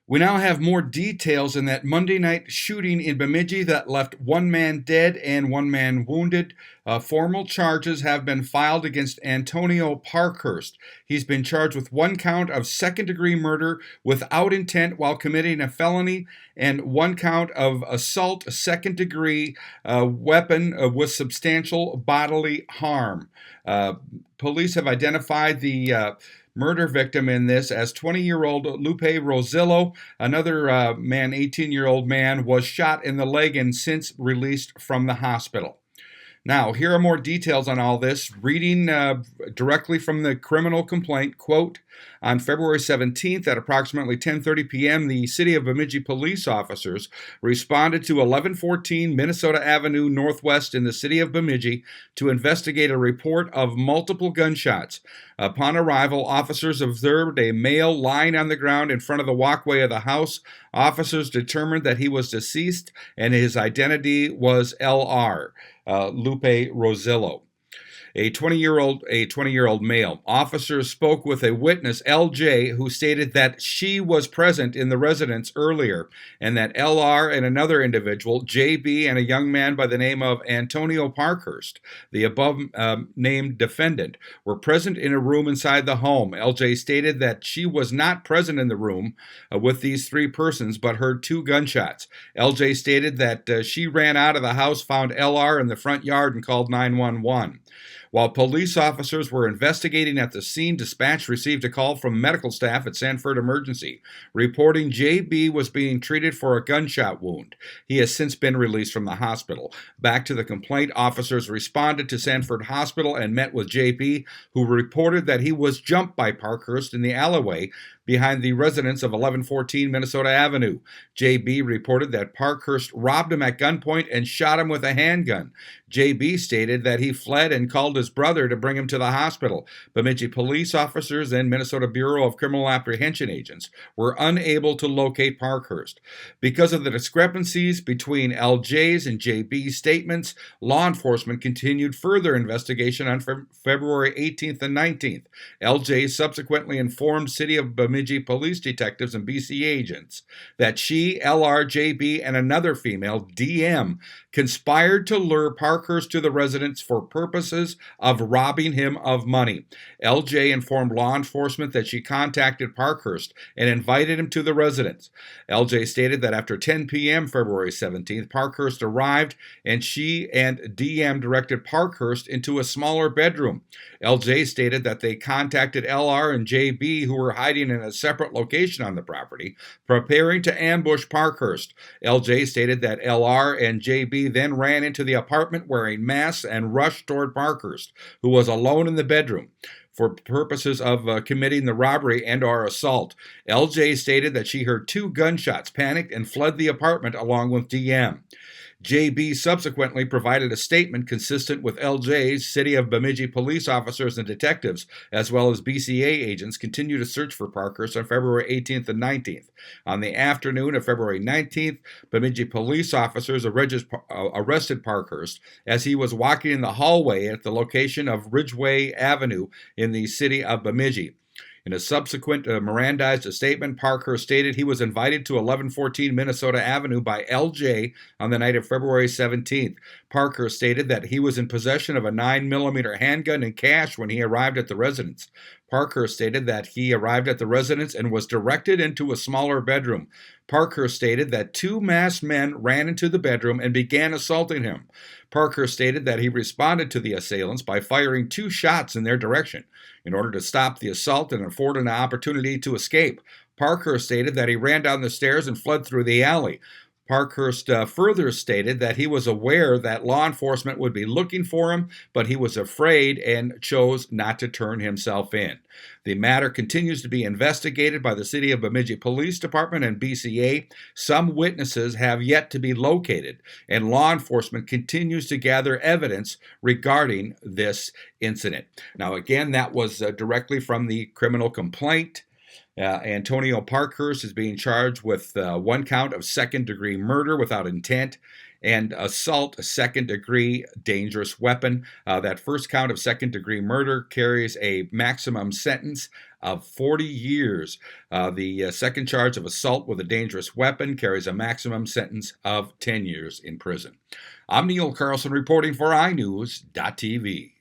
We now have more details in that Monday night shooting in Bemidji that left one man dead and one man wounded. Formal charges have been filed against Antonio Parkhurst. He's been charged with one count of second-degree murder without intent while committing a felony and one count of assault second-degree weapon with substantial bodily harm. Police have identified the murder victim in this as 20-year-old Lupe Rosillo. Another man, 18-year-old man, was shot in the leg and since released from the hospital. Now, here are more details on all this. Reading directly from the criminal complaint, quote, on February 17th at approximately 10:30 p.m., the City of Bemidji police officers responded to 1114 Minnesota Avenue Northwest in the City of Bemidji to investigate a report of multiple gunshots. Upon arrival, officers observed a male lying on the ground in front of the walkway of the house. Officers determined that he was deceased and his identity was L.R. Lupe Rosillo, a 20-year-old male. Officers spoke with a witness, L.J., who stated that she was present in the residence earlier and that L.R. and another individual, J.B., and a young man by the name of Antonio Parkhurst, the above named defendant, were present in a room inside the home. L.J. stated that she was not present in the room with these three persons but heard two gunshots. L.J. stated that she ran out of the house, found L.R. in the front yard, and called 911. While police officers were investigating at the scene, dispatch received a call from medical staff at Sanford Emergency, reporting J.B. was being treated for a gunshot wound. He has since been released from the hospital. Back to the complaint, officers responded to Sanford Hospital and met with J.B., who reported that he was jumped by Parkhurst in the alleyway behind the residence of 1114 Minnesota Avenue. J.B. reported that Parkhurst robbed him at gunpoint and shot him with a handgun. J.B. stated that he fled and called his brother to bring him to the hospital. Bemidji police officers and Minnesota Bureau of Criminal Apprehension agents were unable to locate Parkhurst. Because of the discrepancies between L.J.'s and J.B.'s statements, law enforcement continued further investigation on February 18th and 19th. L.J. subsequently informed City of Bemidji police detectives and BC agents that she, L.R., J.B., and another female, D.M., conspired to lure Parkhurst to the residence for purposes of robbing him of money. L.J. informed law enforcement that she contacted Parkhurst and invited him to the residence. L.J. stated that after 10 p.m. February 17th, Parkhurst arrived and she and D.M. directed Parkhurst into a smaller bedroom. L.J. stated that they contacted L.R. and J.B., who were hiding in a separate location on the property, preparing to ambush Parkhurst. L.J. stated that L.R. and J.B. then ran into the apartment wearing masks and rushed toward Parkhurst, who was alone in the bedroom, for purposes of committing the robbery and/or assault. L.J. stated that she heard two gunshots, panicked, and fled the apartment along with D.M. J.B. subsequently provided a statement consistent with L.J.'s. City of Bemidji police officers and detectives, as well as BCA agents, continue to search for Parkhurst on February 18th and 19th. On the afternoon of February 19th, Bemidji police officers arrested Parkhurst as he was walking in the hallway at the location of Ridgeway Avenue in the City of Bemidji. In a subsequent Mirandized statement, Parkhurst stated he was invited to 1114 Minnesota Avenue by L.J. on the night of February 17th. Parkhurst stated that he was in possession of a 9mm handgun and cash when he arrived at the residence. Parkhurst stated that he arrived at the residence and was directed into a smaller bedroom. Parkhurst stated that two masked men ran into the bedroom and began assaulting him. Parkhurst stated that he responded to the assailants by firing two shots in their direction in order to stop the assault and afford an opportunity to escape. Parkhurst stated that he ran down the stairs and fled through the alley. Parkhurst further stated that he was aware that law enforcement would be looking for him, but he was afraid and chose not to turn himself in. The matter continues to be investigated by the City of Bemidji Police Department and BCA. Some witnesses have yet to be located, and law enforcement continues to gather evidence regarding this incident. Now, again, that was directly from the criminal complaint. Antonio Parkhurst is being charged with one count of second-degree murder without intent And assault, a second-degree dangerous weapon. That first count of second-degree murder carries a maximum sentence of 40 years. The second charge of assault with a dangerous weapon carries a maximum sentence of 10 years in prison. I'm Neil Carlson reporting for iNews.TV.